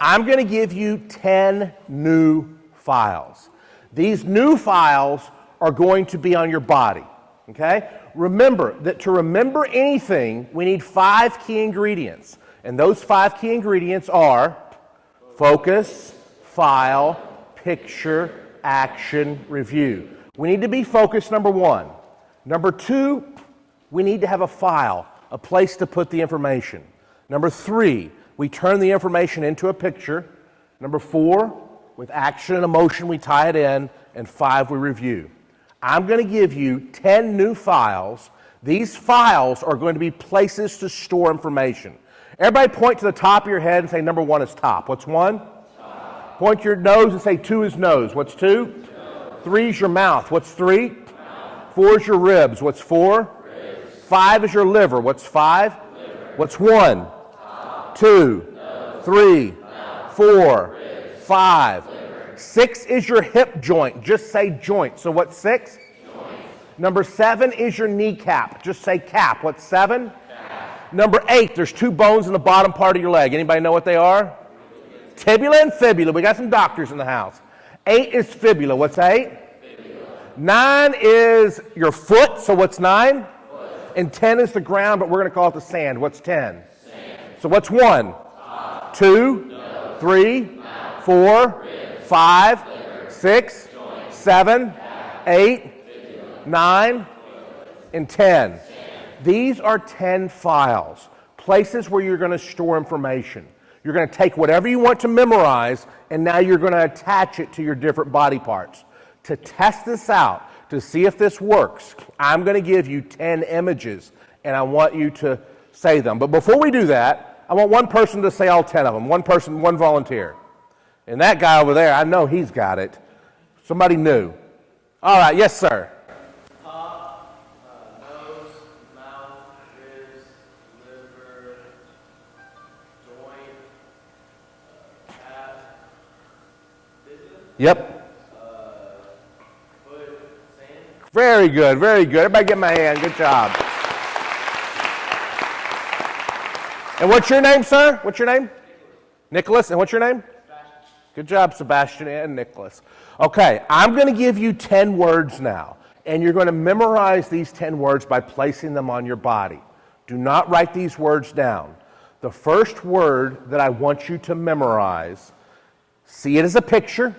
I'm going to give you 10 new files. These new files are going to be on your body, okay? Remember that to remember anything, we need 5 key ingredients. And those 5 key ingredients are focus, file, picture, action, review. We need to be focused, number 1. Number 2, we need to have a file, a place to put the information. Number 3, we turn the information into a picture. Number 4, with action and emotion, we tie it in. And 5, we review. I'm going to give you 10 new files. These files are going to be places to store information. Everybody point to the top of your head and say number 1 is top. What's 1? Top. Point to your nose and say 2 is nose. What's 2? Nose. 3 is your mouth. What's 3? Mouth. 4 is your ribs. What's 4? Ribs. 5 is your liver. What's 5? Liver. What's 1? Top. 2, nose. 3, mouth. 4, ribs. 5. Liver. 6 is your hip joint. Just say joint. So what's 6? Joint. Number 7 is your kneecap. Just say cap. What's 7? Cap. Number 8, there's 2 bones in the bottom part of your leg. Anybody know what they are? Tibula and fibula. We got some doctors in the house. 8 is fibula. What's 8? Fibula. 9 is your foot. So what's 9? Foot. And 10 is the ground, but we're going to call it the sand. What's 10? Sand. So what's 1? Top. 2, nose. 3, mouth. 4, ribs. 5, 6, 7, 8, 9, and 10. These are 10 files, places where you're going to store information. You're going to take whatever you want to memorize, and now you're going to attach it to your different body parts. To test this out, to see if this works, I'm going to give you 10 images, and I want you to say them. But before we do that, I want one person to say all 10 of them. One person, one volunteer. And that guy over there, I know he's got it. Somebody new. All right, yes, sir. Top, nose, mouth, ribs, liver, joint, cap, fibula. Yep. Foot, sand. Very good, very good. Everybody give my hand. Good job. And what's your name, sir? What's your name? Nicholas. And what's your name? Good job, Sebastian and Nicholas. Okay, I'm going to give you 10 words now, and you're going to memorize these 10 words by placing them on your body. Do not write these words down. The first word that I want you to memorize, see it as a picture.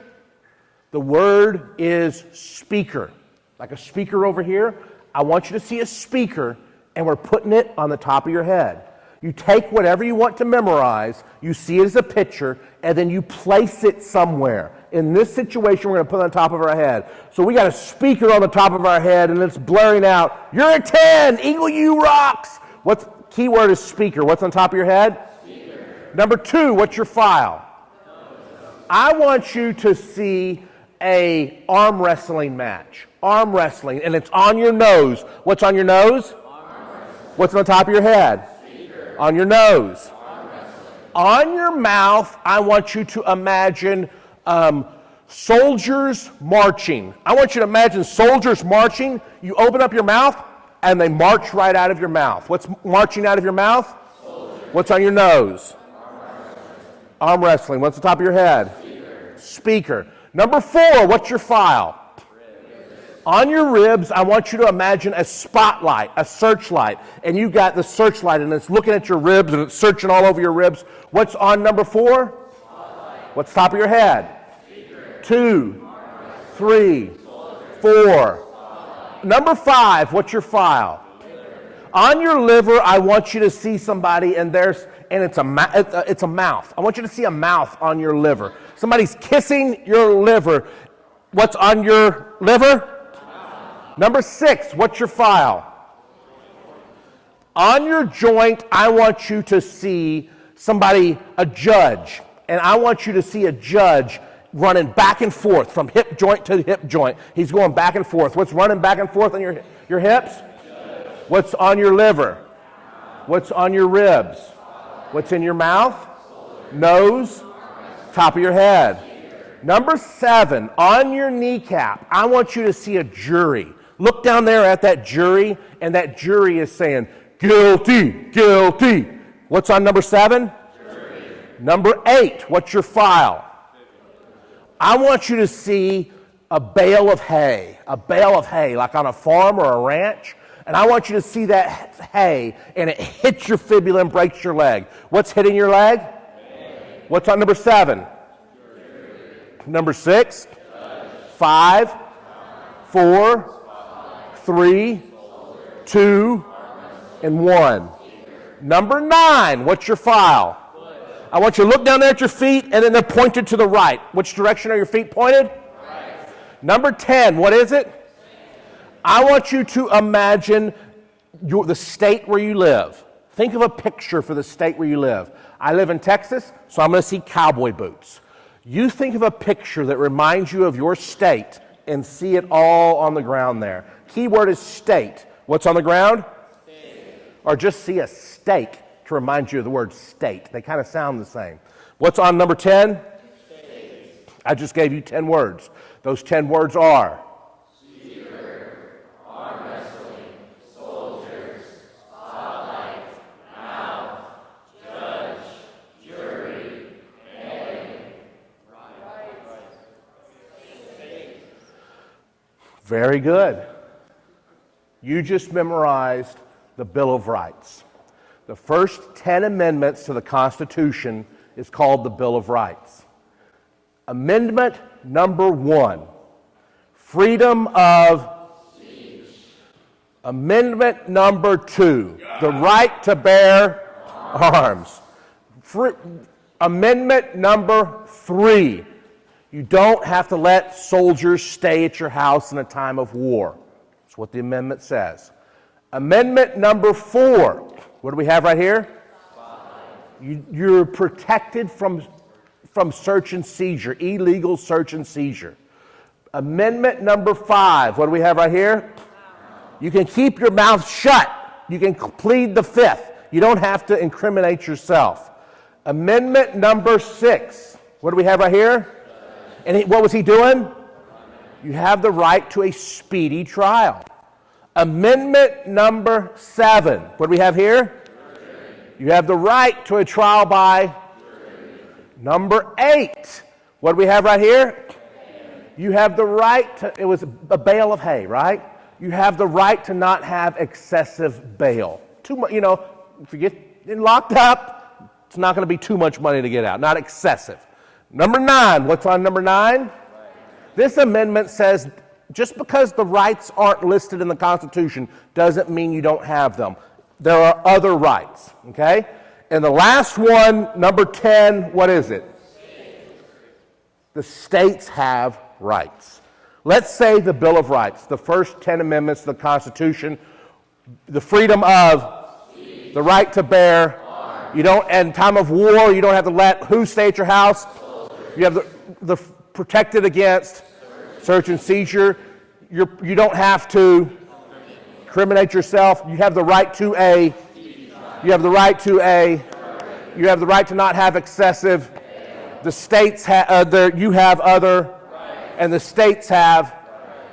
The word is speaker. Like a speaker over here, I want you to see a speaker, and we're putting it on the top of your head. You take whatever you want to memorize, you see it as a picture, and then you place it somewhere. In this situation, we're going to put it on top of our head. So we got a speaker on the top of our head, and it's blaring out, "You're a 10! Eagle U rocks!" What's key word is speaker. What's on top of your head? Speaker. Number 2, what's your file? I want you to see a arm wrestling match. Arm wrestling, and it's on your nose. What's on your nose? What's on top of your head? On your nose. On your mouth, I want you to imagine soldiers marching. I want you to imagine soldiers marching. You open up your mouth, and they march right out of your mouth. What's marching out of your mouth? Soldiers. What's on your nose? Arm wrestling. What's on top of your head? Speaker. Number 4, what's your file? On your ribs, I want you to imagine a spotlight, a searchlight, and you got the searchlight, and it's looking at your ribs, and it's searching all over your ribs. What's on number 4? Spotlight. What's top of your head? Speaker. 2, 3, 4. Spotlight. Number 5, what's your file? Liver. On your liver, I want you to see somebody, and it's a mouth. I want you to see a mouth on your liver. Somebody's kissing your liver. What's on your liver? Number 6, what's your file? On your joint, I want you to see somebody, a judge, and I want you to see a judge running back and forth from hip joint to hip joint. He's going back and forth. What's running back and forth on your hips? What's on your liver? What's on your ribs? What's in your mouth? Nose? Top of your head. Number 7, on your kneecap, I want you to see a jury. Look down there at that jury, and that jury is saying, "Guilty, guilty." What's on number 7? Jury. Number 8, what's your file? I want you to see a bale of hay, like on a farm or a ranch, and I want you to see that hay, and it hits your fibula and breaks your leg. What's hitting your leg? Hay. What's on number 7? Number 6? 5, 4, 3, 2, and 1. Number 9, what's your file? I want you to look down there at your feet, and then they're pointed to the right. Which direction are your feet pointed? Right. Number 10, what is it? I want you to imagine the state where you live. Think of a picture for the state where you live. I live in Texas, so I'm going to see cowboy boots. You think of a picture that reminds you of your state and see it all on the ground there. Keyword is state. What's on the ground? State. Or just see a stake to remind you of the word state. They kind of sound the same. What's on number 10? State. I just gave you 10 words. Those 10 words are seeker, arm wrestling, soldiers, spotlight, mouth, judge, jury, enemy. Very good. You just memorized the Bill of Rights. The first 10 amendments to the Constitution is called the Bill of Rights. Amendment number 1, freedom of speech. Amendment number 2, the right to bear arms. Amendment number 3, you don't have to let soldiers stay at your house in a time of war. That's what the amendment says. Amendment number 4, what do we have right here? You're protected from search and seizure, illegal search and seizure. Amendment number 5, what do we have right here? You can keep your mouth shut. You can plead the 5th. You don't have to incriminate yourself. Amendment number 6, what do we have right here? And what was he doing? You have the right to a speedy trial. Amendment number 7, what do we have here? You have the right to a trial by jury. Number 8, what do we have right here? You have the right to, it was a bale of hay, right? You have the right to not have excessive bail. Too much, if you get locked up, it's not going to be too much money to get out, not excessive. Number 9, what's on number 9? This amendment says just because the rights aren't listed in the Constitution doesn't mean you don't have them. There are other rights, okay? And the last one, number 10, what is it? The states have rights. Let's say the Bill of Rights, the first 10 amendments to the Constitution, the freedom of, the right to bear, you don't, in time of war, you don't have to let who stay at your house? You have the protected against search and seizure. You don't have to incriminate yourself. You have the right to you have the right to not have excessive. The states you have other, and the states have.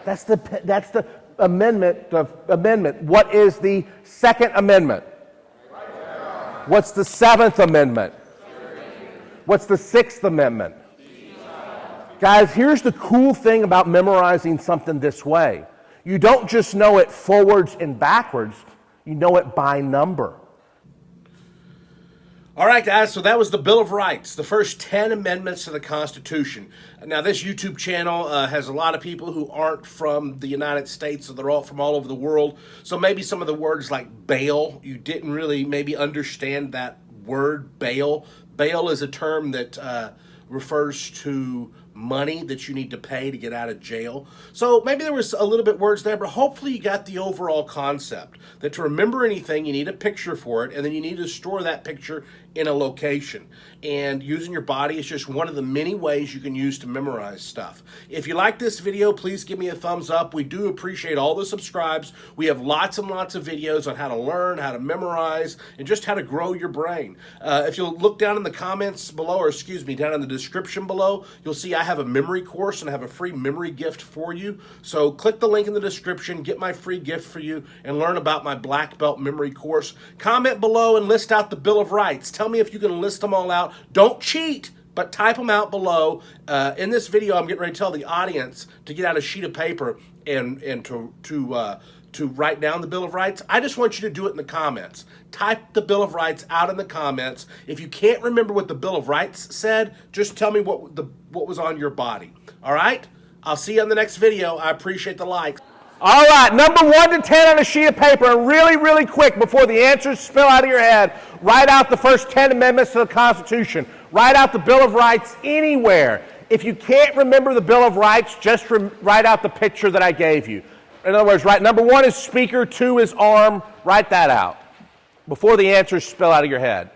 That's the amendment. What is the Second Amendment? What's the Seventh Amendment? What's the Sixth Amendment? Guys, here's the cool thing about memorizing something this way. You don't just know it forwards and backwards, you know it by number. All right, guys, so that was the Bill of Rights, the first 10 amendments to the Constitution. Now, this YouTube channel has a lot of people who aren't from the United States, so they're all from all over the world. So maybe some of the words like bail, you didn't really maybe understand that word, bail. Bail is a term that refers to money that you need to pay to get out of jail. So maybe there was a little bit words there, but hopefully you got the overall concept that to remember anything, you need a picture for it, and then you need to store that picture in a location. And using your body is just one of the many ways you can use to memorize stuff. If you like this video, please give me a thumbs up. We do appreciate all the subscribes. We have lots and lots of videos on how to learn, how to memorize, and just how to grow your brain. If you'll look down in the comments below, or excuse me, down in the description below, you'll see I have a memory course and I have a free memory gift for you. So click the link in the description, get my free gift for you, and learn about my black belt memory course. Comment below and list out the Bill of Rights. Tell me if you can list them all out. Don't cheat, but type them out below. In this video, I'm getting ready to tell the audience to get out a sheet of paper and to write down the Bill of Rights. I just want you to do it in the comments. Type the Bill of Rights out in the comments. If you can't remember what the Bill of Rights said, just tell me what was on your body. All right? I'll see you on the next video. I appreciate the likes. All right, number 1 to 10 on a sheet of paper, and really, really quick before the answers spill out of your head, write out the first 10 amendments to the Constitution. Write out the Bill of Rights anywhere. If you can't remember the Bill of Rights, just write out the picture that I gave you. In other words, number 1 is speaker, 2 is arm. Write that out before the answers spill out of your head.